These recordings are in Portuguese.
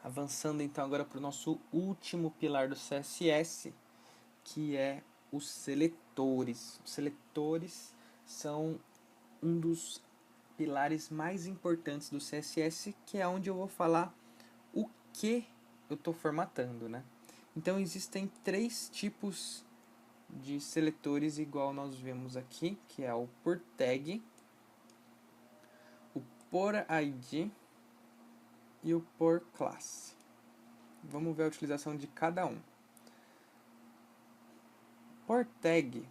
Avançando então agora para o nosso último pilar do CSS, que é os seletores. Os seletores são um dos pilares mais importantes do CSS, que é onde eu vou falar o que eu estou formatando, né? Então existem três tipos de seletores, igual nós vemos aqui, que é o por tag, o por ID e o por classe. Vamos ver a utilização de cada um. Por tag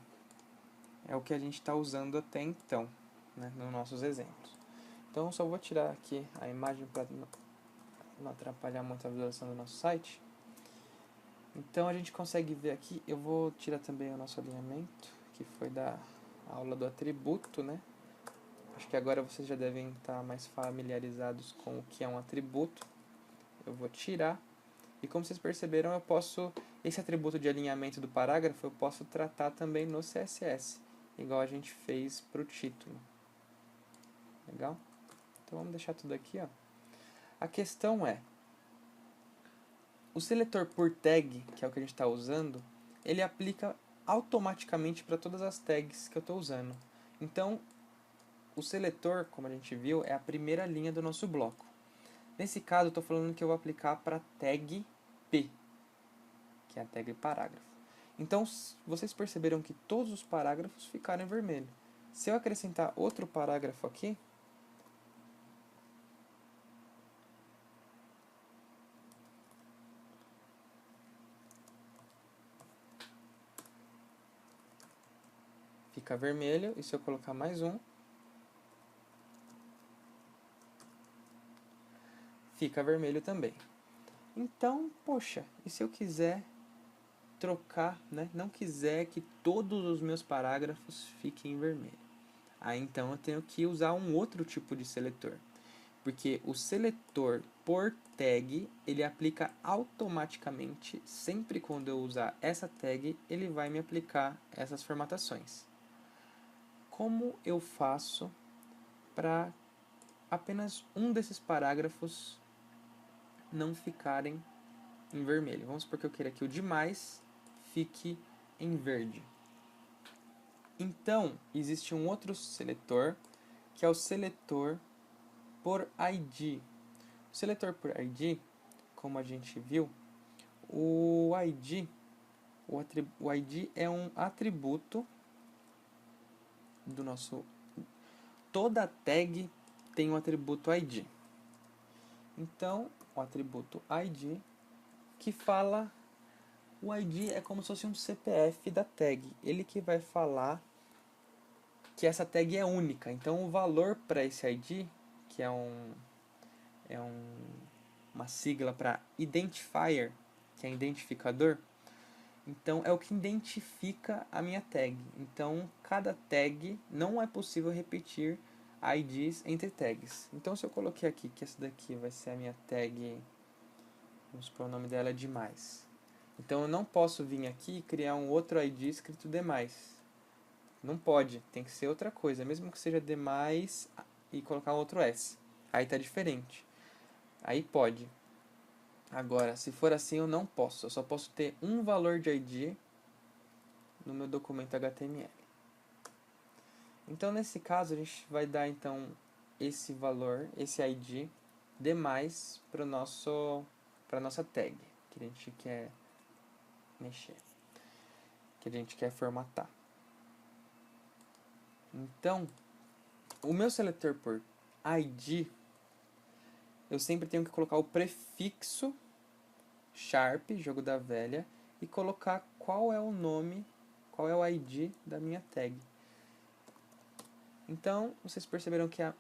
é o que a gente está usando até então, né, nos nossos exemplos. Então, só vou tirar aqui a imagem para não atrapalhar muito a visualização do nosso site. Então, a gente consegue ver aqui, eu vou tirar também o nosso alinhamento, que foi da aula do atributo, né? Acho que agora vocês já devem estar mais familiarizados com o que é um atributo. Eu vou tirar. E como vocês perceberam, eu posso, esse atributo de alinhamento do parágrafo, eu posso tratar também no CSS, igual a gente fez para o título. Legal? Então vamos deixar tudo aqui, ó. A questão é, o seletor por tag, que é o que a gente está usando, ele aplica automaticamente para todas as tags que eu estou usando. Então, o seletor, como a gente viu, é a primeira linha do nosso bloco. Nesse caso, eu estou falando que eu vou aplicar para tag P, que é a tag parágrafo. Então, vocês perceberam que todos os parágrafos ficaram em vermelho. Se eu acrescentar outro parágrafo aqui, fica vermelho, e se eu colocar mais um, fica vermelho também. Então, poxa, e se eu quiser trocar, né? Não quiser que todos os meus parágrafos fiquem em vermelho? Aí então eu tenho que usar um outro tipo de seletor. Porque o seletor por tag, ele aplica automaticamente, sempre quando eu usar essa tag, ele vai me aplicar essas formatações. Como eu faço para apenas um desses parágrafos não ficarem em vermelho? Vamos supor que eu queira que o demais fique em verde. Então, existe um outro seletor, que é o seletor por ID. O seletor por ID, como a gente viu, o ID é um atributo do nosso... Toda tag tem um atributo ID. Então, o atributo ID que fala... O ID é como se fosse um CPF da tag. Ele que vai falar que essa tag é única. Então, o valor para esse ID, que é uma sigla para identifier, que é identificador, então é o que identifica a minha tag. Então, cada tag não é possível repetir IDs entre tags. Então, se eu coloquei aqui que essa daqui vai ser a minha tag, vamos supor, o nome dela é demais. Então, eu não posso vir aqui e criar um outro ID escrito demais. Não pode, tem que ser outra coisa, mesmo que seja demais e colocar outro S. Aí tá diferente. Aí pode. Agora, se for assim, eu não posso. Eu só posso ter um valor de ID no meu documento HTML. Então, nesse caso, a gente vai dar então esse valor, esse ID, demais para a nossa tag, que a gente quer mexer, que a gente quer formatar. Então, o meu seletor por ID, eu sempre tenho que colocar o prefixo sharp, jogo da velha, e colocar qual é o nome, qual é o ID da minha tag. Então, vocês perceberam que é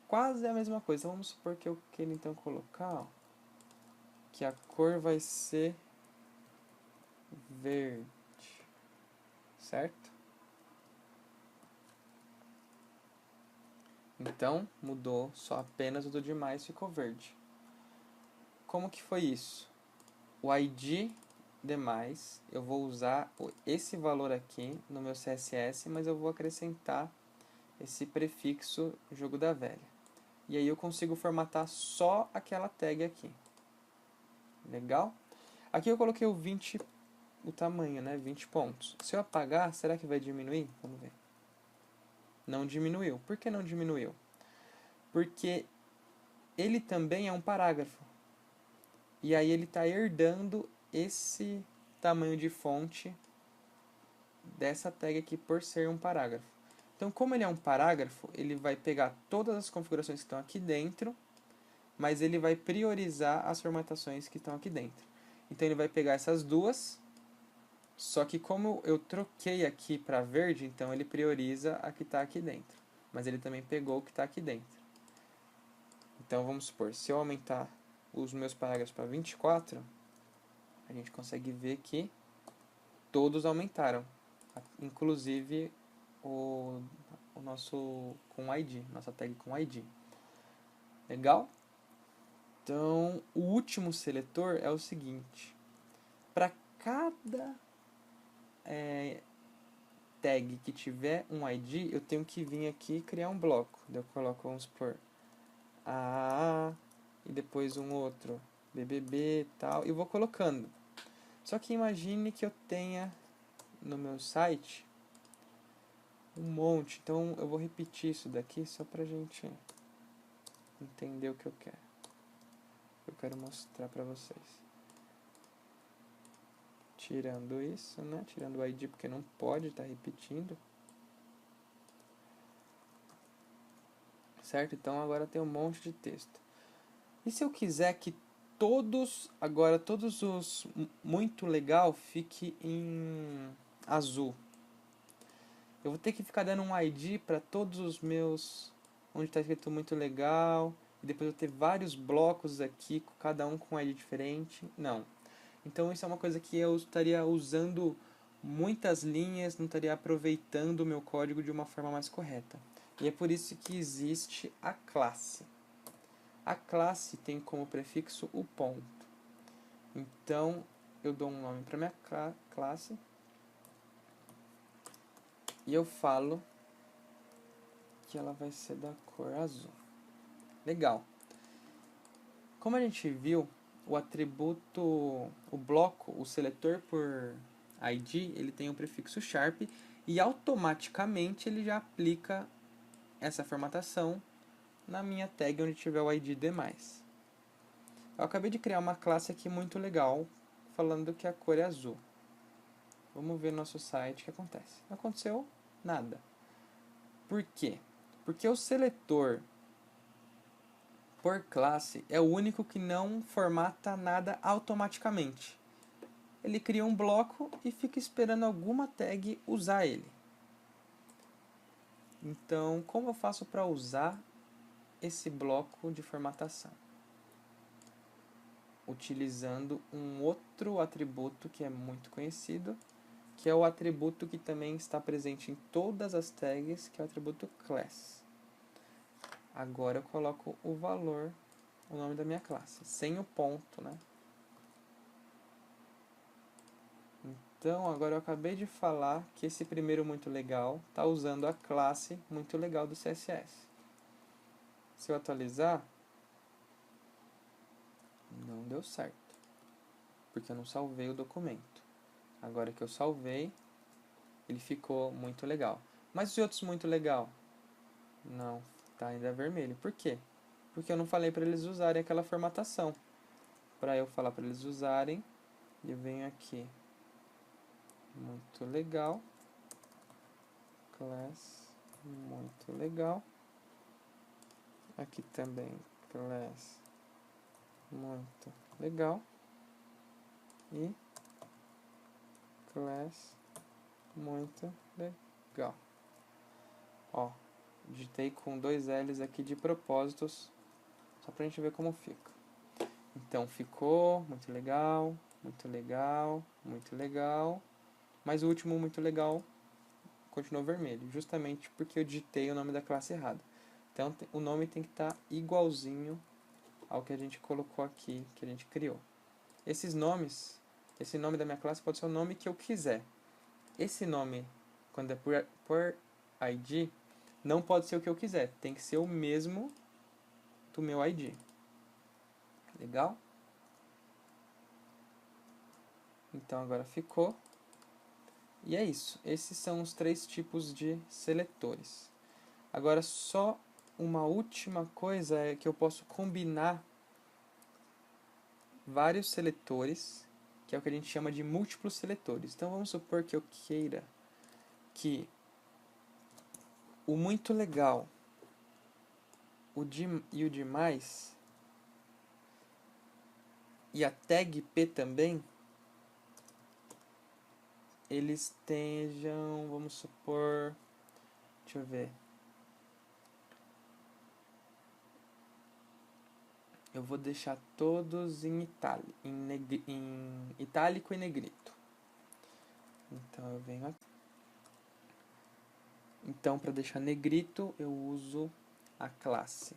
quase a mesma coisa. Então, vamos supor que eu queira então colocar, ó, que a cor vai ser verde, certo? Então, mudou só apenas o do demais, ficou verde. Como que foi isso? O ID demais, eu vou usar esse valor aqui no meu CSS, mas eu vou acrescentar esse prefixo jogo da velha. E aí eu consigo formatar só aquela tag aqui. Legal? Aqui eu coloquei o 20, o tamanho, né? 20 pontos. Se eu apagar, será que vai diminuir? Vamos ver. Não diminuiu. Por que não diminuiu? Porque ele também é um parágrafo. E aí ele está herdando esse tamanho de fonte dessa tag aqui por ser um parágrafo. Então, como ele é um parágrafo, ele vai pegar todas as configurações que estão aqui dentro, mas ele vai priorizar as formatações que estão aqui dentro. Então, ele vai pegar essas duas, só que como eu troquei aqui para verde, então ele prioriza a que está aqui dentro. Mas ele também pegou o que está aqui dentro. Então, vamos supor, se eu aumentar os meus parágrafos para 24, a gente consegue ver que todos aumentaram, inclusive o nosso com ID, nossa tag com ID. Legal? Então, o último seletor é o seguinte: para cada tag que tiver um ID, eu tenho que vir aqui e criar um bloco. Eu coloco, vamos supor, AAA e depois um outro BBB e tal, e vou colocando. Só que imagine que eu tenha no meu site um monte, então eu vou repetir isso daqui só pra gente entender o que eu quero. Eu quero mostrar pra vocês. Tirando isso, né? Tirando o ID porque não pode estar repetindo. Certo? Então agora tem um monte de texto. E se eu quiser que agora todos os muito legal fique em azul? Eu vou ter que ficar dando um ID para todos os meus, onde está escrito muito legal, e depois eu ter vários blocos aqui, cada um com um ID diferente. Não. Então isso é uma coisa que eu estaria usando muitas linhas, não estaria aproveitando o meu código de uma forma mais correta. E é por isso que existe a classe. A classe tem como prefixo o ponto. Então eu dou um nome para minha classe e eu falo que ela vai ser da cor azul. Legal. Como a gente viu, o atributo, o bloco, o seletor por ID, ele tem o prefixo sharp e automaticamente ele já aplica essa formatação na minha tag onde tiver o ID demais. Eu acabei de criar uma classe aqui muito legal, falando que a cor é azul. Vamos ver no nosso site o que acontece. Não aconteceu nada. Por quê? Porque o seletor por classe é o único que não formata nada automaticamente. Ele cria um bloco e fica esperando alguma tag usar ele. Então, como eu faço para usar esse bloco de formatação? Utilizando um outro atributo que é muito conhecido, que é o atributo que também está presente em todas as tags, que é o atributo class. Agora eu coloco o valor, o nome da minha classe, sem o ponto, né? Então, agora eu acabei de falar que esse primeiro muito legal está usando a classe muito legal do CSS. Se eu atualizar, não deu certo, porque eu não salvei o documento. Agora que eu salvei, ele ficou muito legal. Mas os outros muito legal? Não, tá ainda vermelho. Por quê? Porque eu não falei para eles usarem aquela formatação. Para eu falar para eles usarem, eu venho aqui. Muito legal. Class. Muito legal. Aqui também. Class. Muito legal. E class. Muito legal. Ó, digitei com 2 L's aqui de propósitos, só pra gente ver como fica. Então ficou muito legal, muito legal, muito legal. Mas o último muito legal continuou vermelho, justamente porque eu digitei o nome da classe errado. Então o nome tem que estar igualzinho ao que a gente colocou aqui, que a gente criou. Esses nomes, esse nome da minha classe pode ser o nome que eu quiser. Esse nome, quando é por ID, não pode ser o que eu quiser, tem que ser o mesmo do meu ID. Legal? Então agora ficou. E é isso. Esses são os 3 tipos de seletores. Agora só uma última coisa é que eu posso combinar vários seletores, que é o que a gente chama de múltiplos seletores. Então vamos supor que eu queira que o muito legal e o demais e a tag P também, eles estejam, vamos supor, deixa eu ver, eu vou deixar todos em itálico e negrito. Então eu venho aqui. Então, para deixar negrito, eu uso a classe,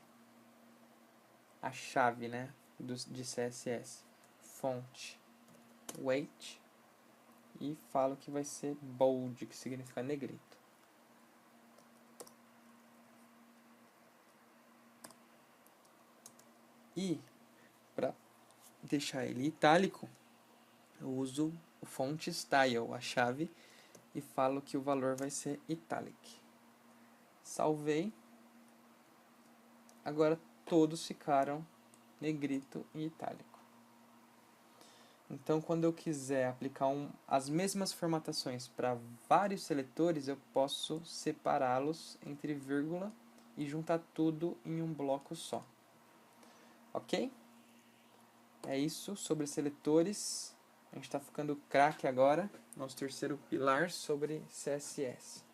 a chave, né, de CSS, font, weight, e falo que vai ser bold, que significa negrito. E, para deixar ele itálico, eu uso o font style, a chave, e falo que o valor vai ser italic. Salvei. Agora todos ficaram negrito e itálico. Então, quando eu quiser aplicar as mesmas formatações para vários seletores, eu posso separá-los entre vírgula e juntar tudo em um bloco só. Ok? É isso sobre seletores. A gente está ficando craque agora. Nosso terceiro pilar sobre CSS.